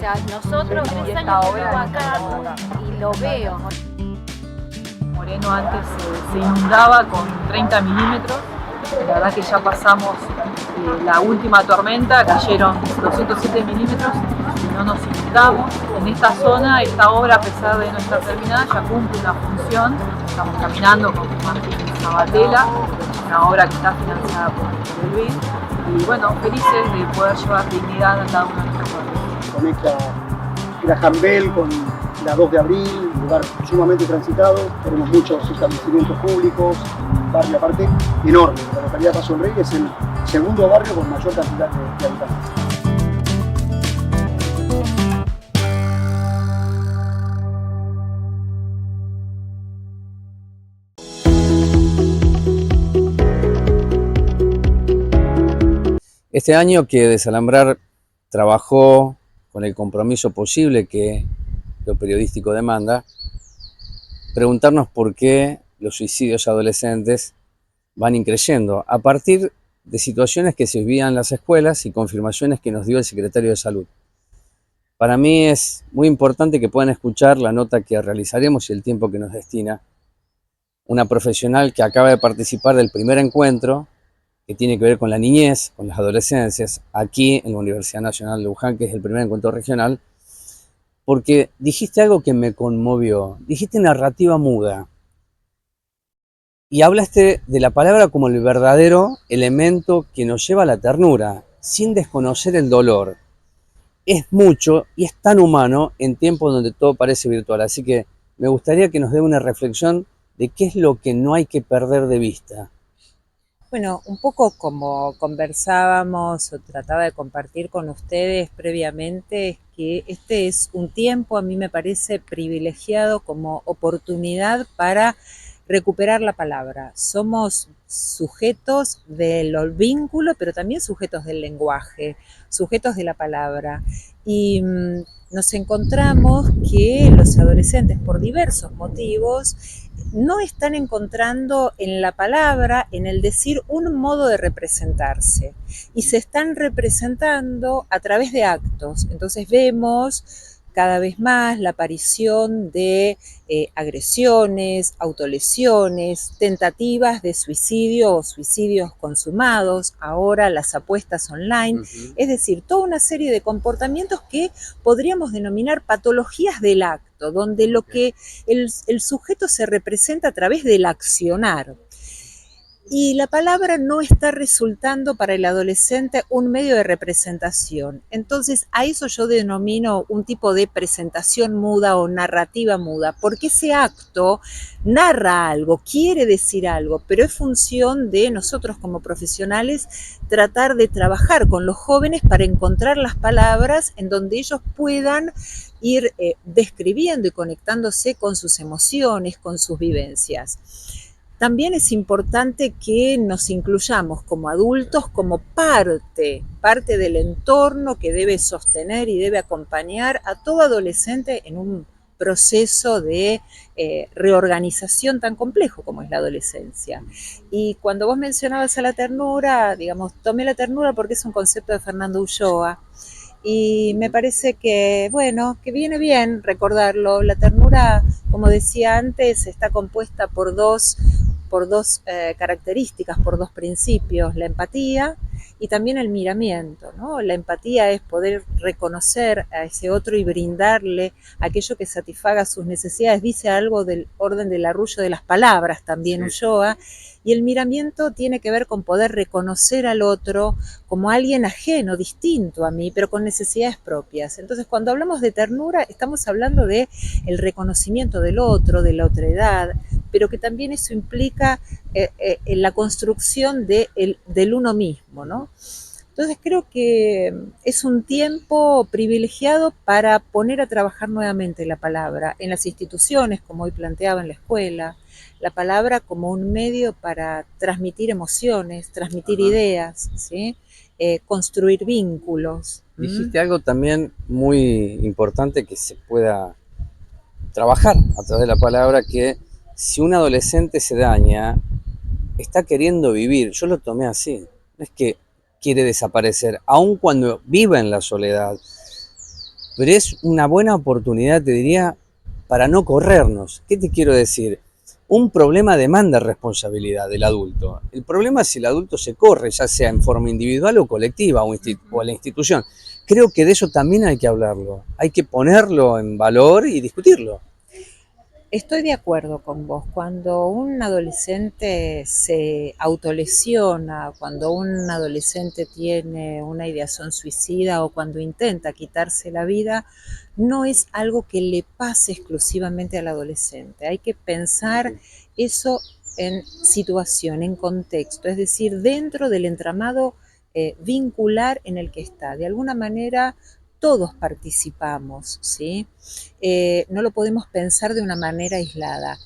Nosotros 3 años que vivo acá y lo veo. Moreno antes se inundaba con 30 milímetros. La verdad que ya pasamos la última tormenta, cayeron 207 milímetros y no nos inundamos. En esta zona, esta obra, a pesar de no estar terminada, ya cumple una función. Estamos caminando con Martín Sabatella, una obra que está financiada por el BID. Y bueno, felices de poder llevar dignidad a cada uno de nuestros pueblos. Conecta Graham Bell con la 2 de abril, un lugar sumamente transitado. Tenemos muchos establecimientos públicos, un barrio aparte enorme. La localidad de Paso del Rey es el segundo barrio con mayor cantidad de habitantes. Este año que Desalambrar trabajó con el compromiso posible que lo periodístico demanda, preguntarnos por qué los suicidios adolescentes van increyendo a partir de situaciones que se vivían en las escuelas y confirmaciones que nos dio el secretario de Salud. Para mí es muy importante que puedan escuchar la nota que realizaremos y el tiempo que nos destina una profesional que acaba de participar del primer encuentro que tiene que ver con la niñez, con las adolescencias, aquí en la Universidad Nacional de Luján, que es el primer encuentro regional, porque dijiste algo que me conmovió, dijiste narrativa muda, y hablaste de la palabra como el verdadero elemento que nos lleva a la ternura, sin desconocer el dolor. Es mucho y es tan humano en tiempos donde todo parece virtual, así que me gustaría que nos dé una reflexión de qué es lo que no hay que perder de vista. Bueno, un poco como conversábamos o trataba de compartir con ustedes previamente, es que este es un tiempo, a mí me parece privilegiado como oportunidad para recuperar la palabra. Somos sujetos del vínculo, pero también sujetos del lenguaje, sujetos de la palabra. Y nos encontramos que los adolescentes, por diversos motivos, no están encontrando en la palabra, en el decir, un modo de representarse. Y se están representando a través de actos. Entonces vemos cada vez más la aparición de agresiones, autolesiones, tentativas de suicidio o suicidios consumados, ahora las apuestas online, es decir, toda una serie de comportamientos que podríamos denominar patologías del acto, donde lo que el sujeto se representa a través del accionar. Y la palabra no está resultando para el adolescente un medio de representación. Entonces, a eso yo denomino un tipo de presentación muda o narrativa muda, porque ese acto narra algo, quiere decir algo, pero es función de nosotros como profesionales tratar de trabajar con los jóvenes para encontrar las palabras en donde ellos puedan ir describiendo y conectándose con sus emociones, con sus vivencias. También es importante que nos incluyamos como adultos como parte del entorno que debe sostener y debe acompañar a todo adolescente en un proceso de reorganización tan complejo como es la adolescencia. Y cuando vos mencionabas a la ternura, digamos, tomé la ternura porque es un concepto de Fernando Ulloa, y me parece que, bueno, que viene bien recordarlo. La ternura, como decía antes, está compuesta por dos características, por dos principios: la empatía y también el miramiento, ¿no? La empatía es poder reconocer a ese otro y brindarle aquello que satisfaga sus necesidades. Dice algo del orden del arrullo de las palabras también Ulloa. Y el miramiento tiene que ver con poder reconocer al otro como alguien ajeno, distinto a mí, pero con necesidades propias. Entonces, cuando hablamos de ternura, estamos hablando de el reconocimiento del otro, de la otredad, pero que también eso implica la construcción del uno mismo, ¿no? Entonces creo que es un tiempo privilegiado para poner a trabajar nuevamente la palabra en las instituciones, como hoy planteaba en la escuela, la palabra como un medio para transmitir emociones, transmitir ideas, ¿sí? Construir vínculos. Dijiste algo también muy importante que se pueda trabajar a través de la palabra, que si un adolescente se daña, está queriendo vivir. Yo lo tomé así, no es que quiere desaparecer, aun cuando viva en la soledad. pero es una buena oportunidad, te diría, para no corrernos. ¿Qué te quiero decir? Un problema demanda responsabilidad del adulto. El problema es si el adulto se corre, ya sea en forma individual o colectiva o a la institución. Creo que de eso también hay que hablarlo, hay que ponerlo en valor y discutirlo. Estoy de acuerdo con vos. Cuando un adolescente se autolesiona, cuando un adolescente tiene una ideación suicida o cuando intenta quitarse la vida, no es algo que le pase exclusivamente al adolescente. Hay que pensar eso en situación, en contexto, es decir, dentro del entramado vincular en el que está. De alguna manera todos participamos, ¿sí? No lo podemos pensar de una manera aislada.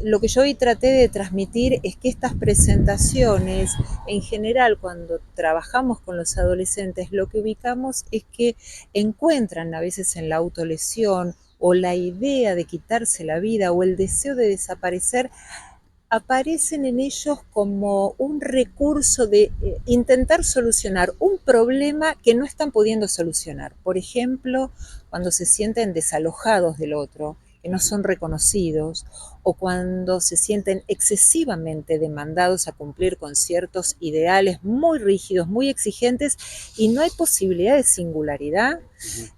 Lo que yo hoy traté de transmitir es que estas presentaciones, en general, cuando trabajamos con los adolescentes, lo que ubicamos es que encuentran a veces en la autolesión o la idea de quitarse la vida o el deseo de desaparecer, aparecen en ellos como un recurso de intentar solucionar un problema que no están pudiendo solucionar. Por ejemplo, cuando se sienten desalojados del otro, que no son reconocidos, o cuando se sienten excesivamente demandados a cumplir con ciertos ideales muy rígidos, muy exigentes, y no hay posibilidad de singularidad,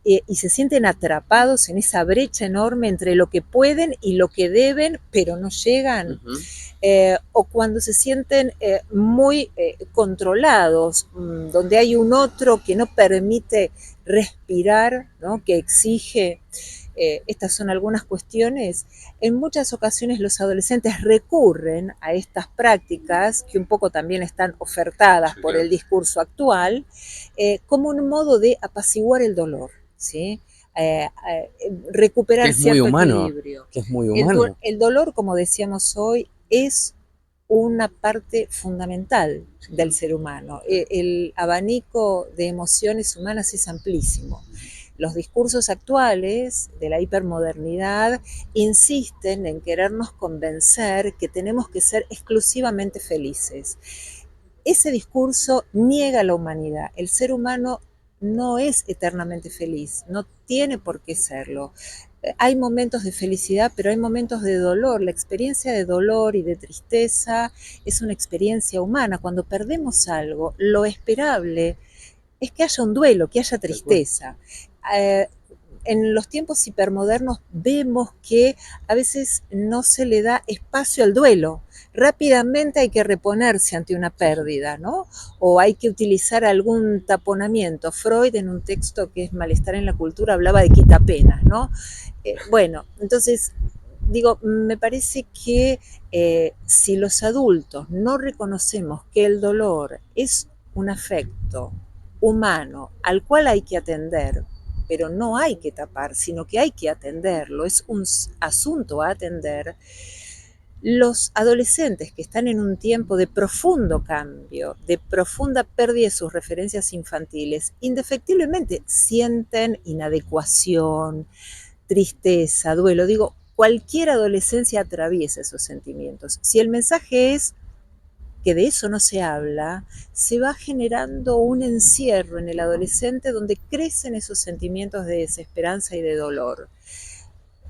y se sienten atrapados en esa brecha enorme entre lo que pueden y lo que deben, pero no llegan. O cuando se sienten muy controlados, donde hay un otro que no permite respirar, ¿no? Que exige. Estas son algunas cuestiones. En muchas ocasiones los adolescentes recurren a estas prácticas, que un poco también están ofertadas por el discurso actual, como un modo de apaciguar el dolor, ¿sí? Recuperar cierto equilibrio. Que es muy humano. El dolor, como decíamos hoy, es una parte fundamental del ser humano. El abanico de emociones humanas es amplísimo. Los discursos actuales de la hipermodernidad insisten en querernos convencer que tenemos que ser exclusivamente felices. Ese discurso niega la humanidad. El ser humano no es eternamente feliz, no tiene por qué serlo. Hay momentos de felicidad, pero hay momentos de dolor. La experiencia de dolor y de tristeza es una experiencia humana. Cuando perdemos algo, lo esperable es que haya un duelo, que haya tristeza. En los tiempos hipermodernos vemos que a veces no se le da espacio al duelo. Rápidamente hay que reponerse ante una pérdida, ¿no? O hay que utilizar algún taponamiento. Freud, en un texto que es Malestar en la cultura, hablaba de quitapenas, ¿no? Bueno, entonces, digo, me parece que si los adultos no reconocemos que el dolor es un afecto humano al cual hay que atender, pero no hay que tapar, sino que hay que atenderlo, es un asunto a atender. Los adolescentes que están en un tiempo de profundo cambio, de profunda pérdida de sus referencias infantiles, indefectiblemente sienten inadecuación, tristeza, duelo. Digo, cualquier adolescencia atraviesa esos sentimientos. Si el mensaje es que de eso no se habla, se va generando un encierro en el adolescente donde crecen esos sentimientos de desesperanza y de dolor.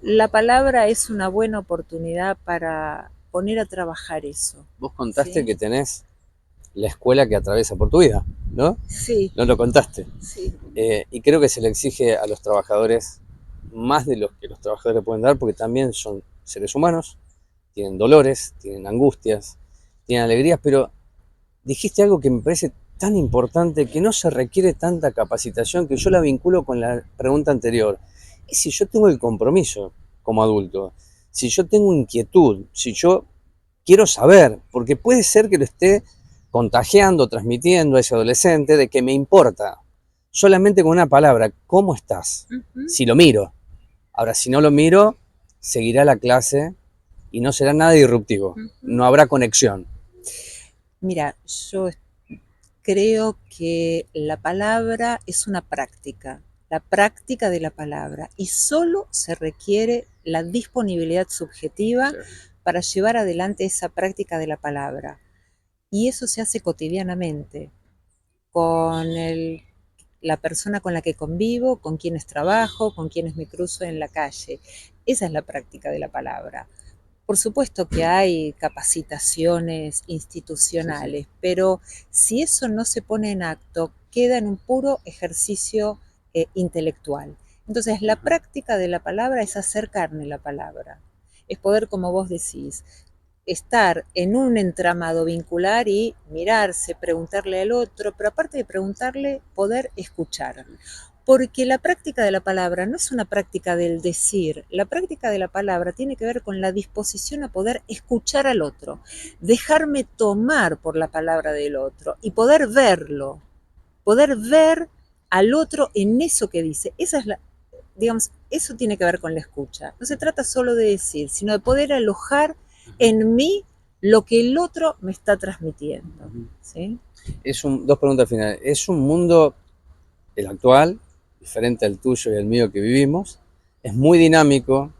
La palabra es una buena oportunidad para poner a trabajar eso. Vos contaste que tenés la escuela que atraviesa por tu vida, ¿no? Sí. No lo contaste. Sí. Y creo que se le exige a los trabajadores más de lo que los trabajadores pueden dar, porque también son seres humanos, tienen dolores, tienen angustias, tienen alegrías, pero dijiste algo que me parece tan importante, que no se requiere tanta capacitación, que yo la vinculo con la pregunta anterior. ¿Y si yo tengo el compromiso como adulto? Si yo tengo inquietud, si yo quiero saber, porque puede ser que lo esté contagiando, transmitiendo a ese adolescente de que me importa, solamente con una palabra, ¿cómo estás? Si lo miro. Ahora, si no lo miro, seguirá la clase y no será nada disruptivo, no habrá conexión. Mira, yo creo que la palabra es una práctica, la práctica de la palabra, y solo se requiere la disponibilidad subjetiva para llevar adelante esa práctica de la palabra. Y eso se hace cotidianamente, con la persona con la que convivo, con quienes trabajo, con quienes me cruzo en la calle. Esa es la práctica de la palabra. Por supuesto que hay capacitaciones institucionales, pero si eso no se pone en acto, queda en un puro ejercicio intelectual. Entonces, la práctica de la palabra es hacer carne la palabra. Es poder, como vos decís, estar en un entramado vincular y mirarse, preguntarle al otro, pero aparte de preguntarle, poder escuchar. Porque la práctica de la palabra no es una práctica del decir, la práctica de la palabra tiene que ver con la disposición a poder escuchar al otro, dejarme tomar por la palabra del otro y poder verlo, poder ver al otro en eso que dice. Esa es la, digamos, eso tiene que ver con la escucha. No se trata solo de decir, sino de poder alojar en mí lo que el otro me está transmitiendo. ¿Sí? Dos preguntas finales. ¿Es un mundo, el actual, diferente al tuyo y al mío que vivimos? Es muy dinámico.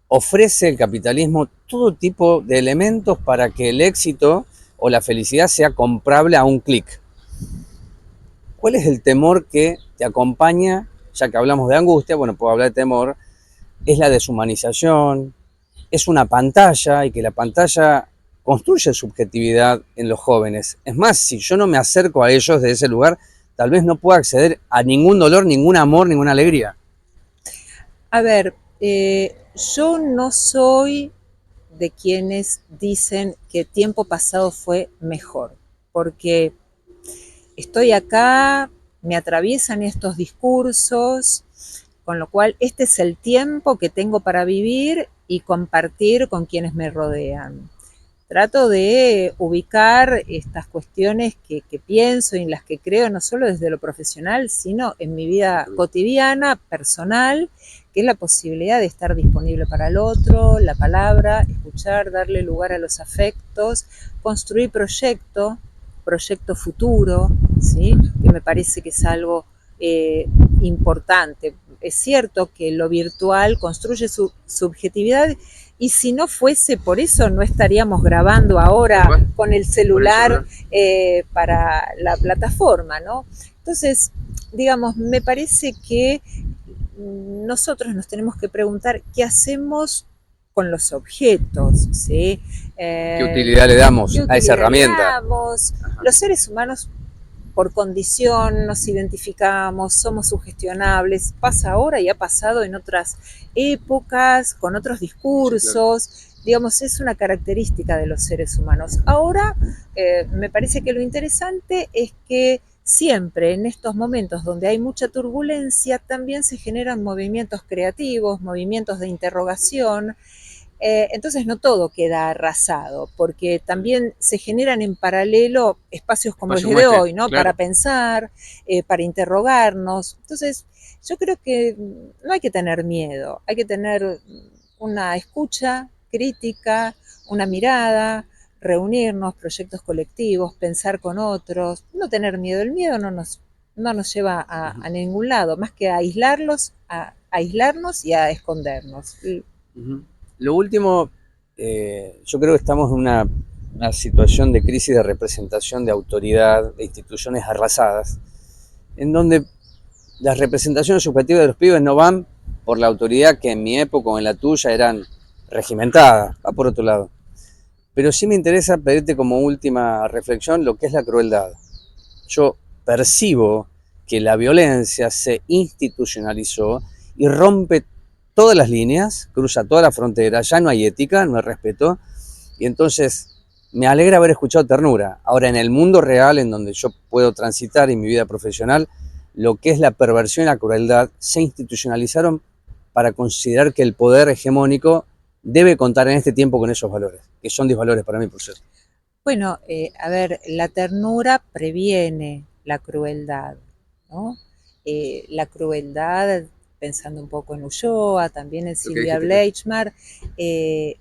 Ofrece el capitalismo todo tipo de elementos para que el éxito o la felicidad sea comprable a un clic. ¿Cuál es el temor que te acompaña? Ya que hablamos de angustia, bueno, puedo hablar de temor. Es la deshumanización, es una pantalla y que la pantalla construye subjetividad en los jóvenes. Es más, si yo no me acerco a ellos de ese lugar, tal vez no pueda acceder a ningún dolor, ningún amor, ninguna alegría. A ver, yo no soy de quienes dicen que tiempo pasado fue mejor, porque estoy acá, me atraviesan estos discursos, con lo cual este es el tiempo que tengo para vivir y compartir con quienes me rodean. Trato de ubicar estas cuestiones que pienso y en las que creo, no solo desde lo profesional, sino en mi vida cotidiana, personal, que es la posibilidad de estar disponible para el otro, la palabra, escuchar, darle lugar a los afectos, construir proyecto futuro, ¿sí? Que me parece que es algo importante. Es cierto que lo virtual construye su subjetividad y si no fuese por eso no estaríamos grabando ahora con el celular para la plataforma, ¿no? Entonces, digamos, me parece que nosotros nos tenemos que preguntar qué hacemos con los objetos, ¿sí? ¿Qué utilidad le damos a esa herramienta? Los seres humanos por condición nos identificamos, somos sugestionables, pasa ahora y ha pasado en otras épocas, con otros discursos, sí, claro. Digamos, es una característica de los seres humanos. Ahora, me parece que lo interesante es que siempre en estos momentos donde hay mucha turbulencia, también se generan movimientos creativos, movimientos de interrogación. Entonces no todo queda arrasado, porque también se generan en paralelo espacios como el de hoy, ¿no? Claro. Para pensar, para interrogarnos. Entonces, yo creo que no hay que tener miedo, hay que tener una escucha crítica, una mirada, reunirnos, proyectos colectivos, pensar con otros, no tener miedo. El miedo no nos lleva a ningún lado, más que a aislarnos y a escondernos. Lo último, yo creo que estamos en una situación de crisis de representación, de autoridad, de instituciones arrasadas, en donde las representaciones subjetivas de los pibes no van por la autoridad que en mi época o en la tuya eran regimentadas, va por otro lado. Pero sí me interesa pedirte como última reflexión lo que es la crueldad. Yo percibo que la violencia se institucionalizó y rompe todas las líneas, cruza toda la frontera, ya no hay ética, no hay respeto, y entonces me alegra haber escuchado ternura. Ahora, en el mundo real, en donde yo puedo transitar en mi vida profesional, lo que es la perversión y la crueldad se institucionalizaron para considerar que el poder hegemónico debe contar en este tiempo con esos valores, que son disvalores para mí, por cierto. Bueno, a ver, la ternura previene la crueldad, ¿no? La crueldad, pensando un poco en Ulloa, también en Silvia Bleichmar,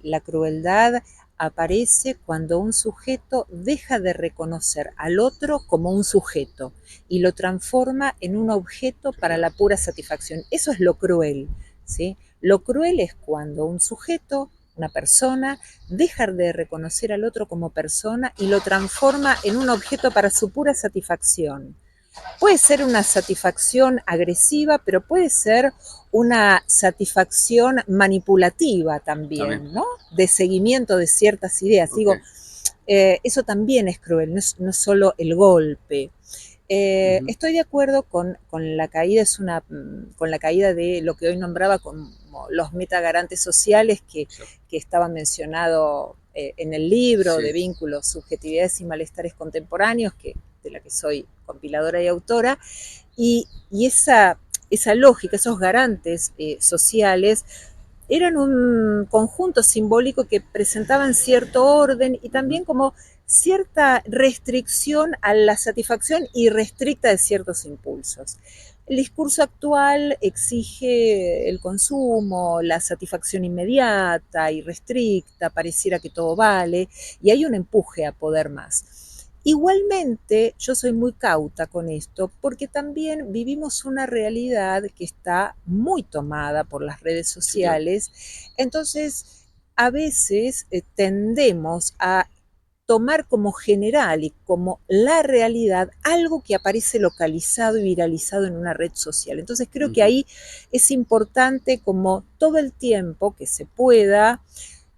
la crueldad aparece cuando un sujeto deja de reconocer al otro como un sujeto y lo transforma en un objeto para la pura satisfacción. Eso es lo cruel, ¿sí? Lo cruel es cuando un sujeto, una persona, deja de reconocer al otro como persona y lo transforma en un objeto para su pura satisfacción. Puede ser una satisfacción agresiva, pero puede ser una satisfacción manipulativa también, ¿no? De seguimiento de ciertas ideas. Digo, eso también es cruel, no es solo el golpe. Estoy de acuerdo con la caída, con la caída de lo que hoy nombraba como los metagarantes sociales que estaba mencionado en el libro de vínculos, subjetividades y malestares contemporáneos, de la que soy compiladora y autora, y esa lógica, esos garantes sociales eran un conjunto simbólico que presentaban cierto orden y también como cierta restricción a la satisfacción irrestricta de ciertos impulsos. El discurso actual exige el consumo, la satisfacción inmediata, irrestricta, pareciera que todo vale, y hay un empuje a poder más. Igualmente, yo soy muy cauta con esto porque también vivimos una realidad que está muy tomada por las redes sociales. Entonces, a veces tendemos a tomar como general y como la realidad algo que aparece localizado y viralizado en una red social. Entonces creo que ahí es importante como todo el tiempo que se pueda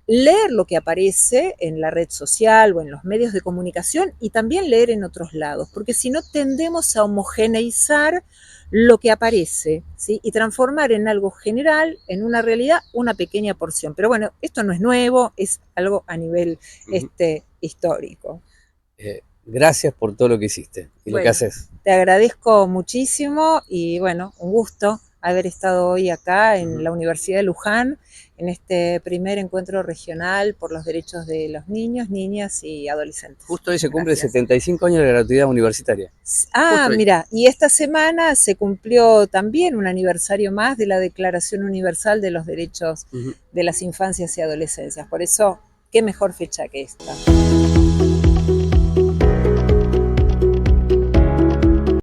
leer lo que aparece en la red social o en los medios de comunicación y también leer en otros lados, porque si no tendemos a homogeneizar lo que aparece, ¿sí? Y transformar en algo general, en una realidad, una pequeña porción. Pero bueno, esto no es nuevo, es algo a nivel histórico. Gracias por todo lo que hiciste y lo que haces. Te agradezco muchísimo y bueno, un gusto haber estado hoy acá en la Universidad de Luján, en este primer encuentro regional por los derechos de los niños, niñas y adolescentes. Justo hoy se cumple 75 años de la gratuidad universitaria. Mira, y esta semana se cumplió también un aniversario más de la Declaración Universal de los Derechos de las Infancias y Adolescencias. Por eso, qué mejor fecha que esta.